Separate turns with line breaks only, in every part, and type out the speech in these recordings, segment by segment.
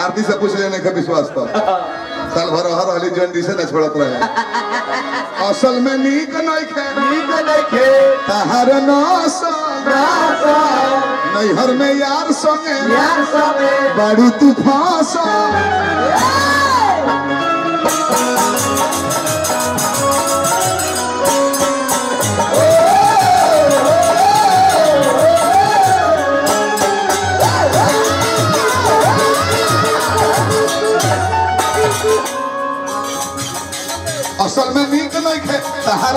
आरती से पूछ लेने का विश्वास तो साल भर हर हली जल्दी से न छोड़त रहे असल में नीक नहीं खे तहर नास नैहर में यार संगे बड़ी तूफान असल में नीक नहीं खे तहर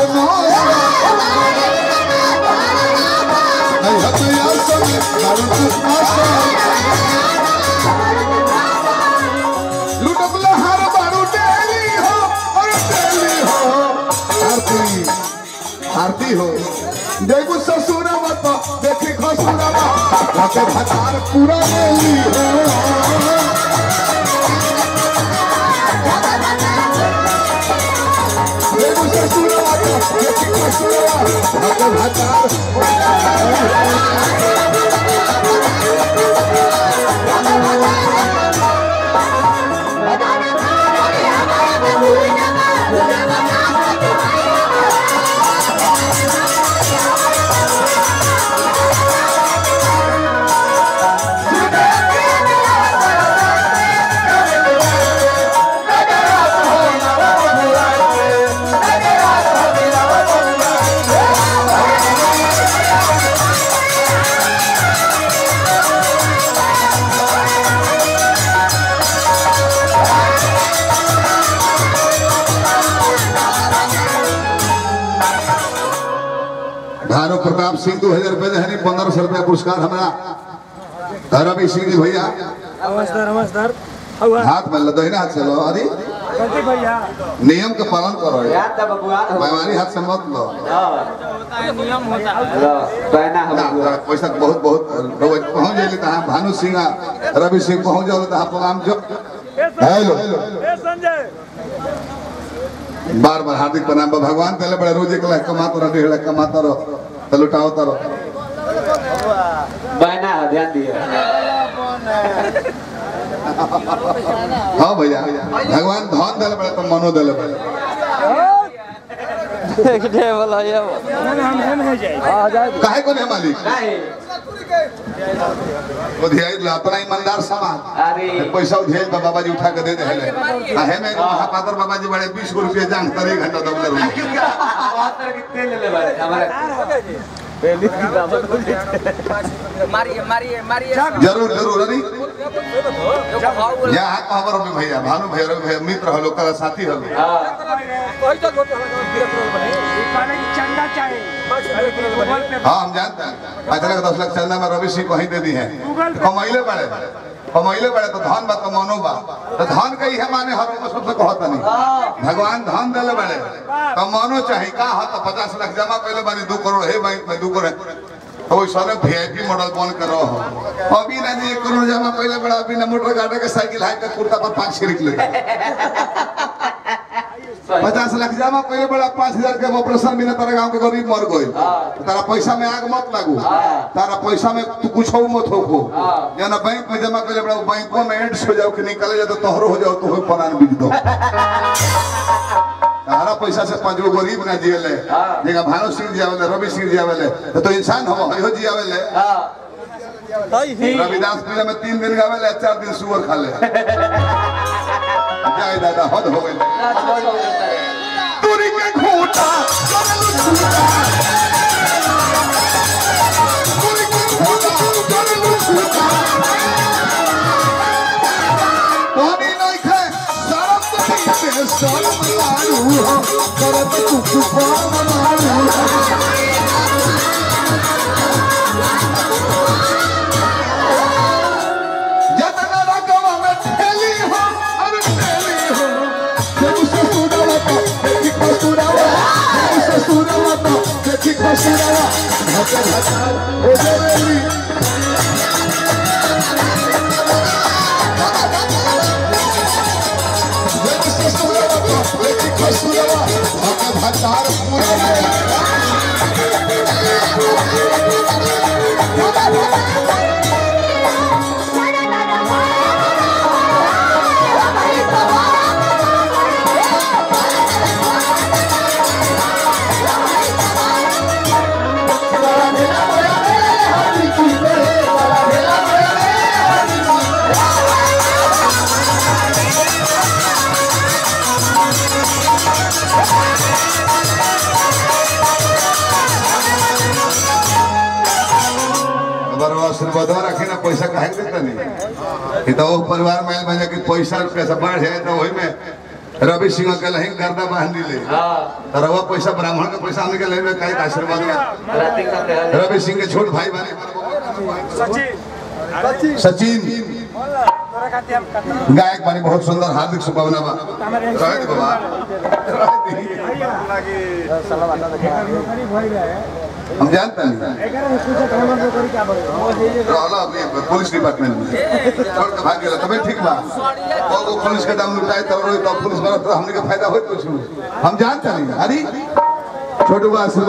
लुटक हर बारू डेली हो और डेली हो आरती हो देखो ससुर मत देखी खसुर भतार पूरा डेली हो भानु प्रताप सिंह 2000 रुपए देहनी 1500 रुपया पुरस्कार हमारा रवि सिंह जी भैया
नमस्कार
हाथ में दहिना हाथ से लो अरे नियम का पालन करो बेमारी हाथ से मत लो
नियम होता है
पैसा बहुत पहुंच जाए तो भानु सिंह रवि सिंह पहुंच जाओ तो प्रोग्राम जो हेलो
संजय
बार बार हार्दिक प्रणाम भगवान पहले बड़े रोज 1 लाख कमाता रहो 1.5 लाख कमाता रहो तो लुटाता रहो
बहना ध्यान दिए
हाँ भैया भगवान धन दिले बड़े तो मनो दिले बड़े काहे को नहीं मालिक अपना ईमानदार समाज पैसा उठे बाबा जी उठा के दे दे है में महापात्र बाबा जी बड़े 20 रुपया जांग 3 घंटा दबले जरूर जरूर अरे यहाँ खबर हो भैया भानु भैया मित्र हो लोग साथी हो हाँ हम जानते हैं 5 लाख 10 लाख चंदा में रवि सिंह कहीं दे दी है कमैले बड़े तो धन बा कमानो बा तो धन कही है माने हर सबसे कहता नहीं भगवान धन दिले बड़े कमानो चाहिए का हो तो 50 लाख जमा पहले बानी 2 करोड़ है बैंक में 2 करोड़ तो वही सारे VIP मॉडल बन कर रहो अभी ना 1 करोड़ जमा पहले बड़ा अभी ना मोटर गाड़ी के साइकिल हाई के कुर्ता पर 5 छिड़क ले 50 लाख जमा पहले बड़ा 5000 के ऑपरेशन बिना तारा गांव के गरीब मर गए तारा पैसा में आग मत लागू तारा पैसा में तू कुछ हो मत हो ना बैंक में जमा पहले बड़ा बैंकों में एड्स हो जाओ कि निकले जाओ तो तोहरो हो जाओ तो हो परान बीज दो तारा पैसा से 5 गो गरीब ना जियले जेगा भानु सिंह जी आवेले रवि सिंह जी आवेले तो इंसान हो इहो जी आवेले रविदास पूजा में 3 दिन गावेले 4 दिन सुअर खा ले जय दादा हद हो गई दूरी के घूटा दूरी के घूटा पानी नहीं खे शरम नहीं शरम लालू हो करत कुकुर मारू आशीर्वाद रखे ना पैसा काहे देता नहीं कि तो वो परिवार में बजा कि पैसा बढ़ जाए तो वही में रवि सिंह के लही गर्दा बांध ले तो रवा पैसा ब्राह्मण का पैसा हमने के लही में काहे आशीर्वाद रवि सिंह के छोट भाई बने सचिन गायक बने बहुत सुंदर हार्दिक शुभकामना हम जानते हैं पुलिस डिपार्टमेंट में छोड़ के भाग गया तबे ठीक बा वो पुलिस के दाम लुटाए तो पुलिस वाला तो हमने का फायदा हो कुछ हम जानते नहीं अरे छोटू बा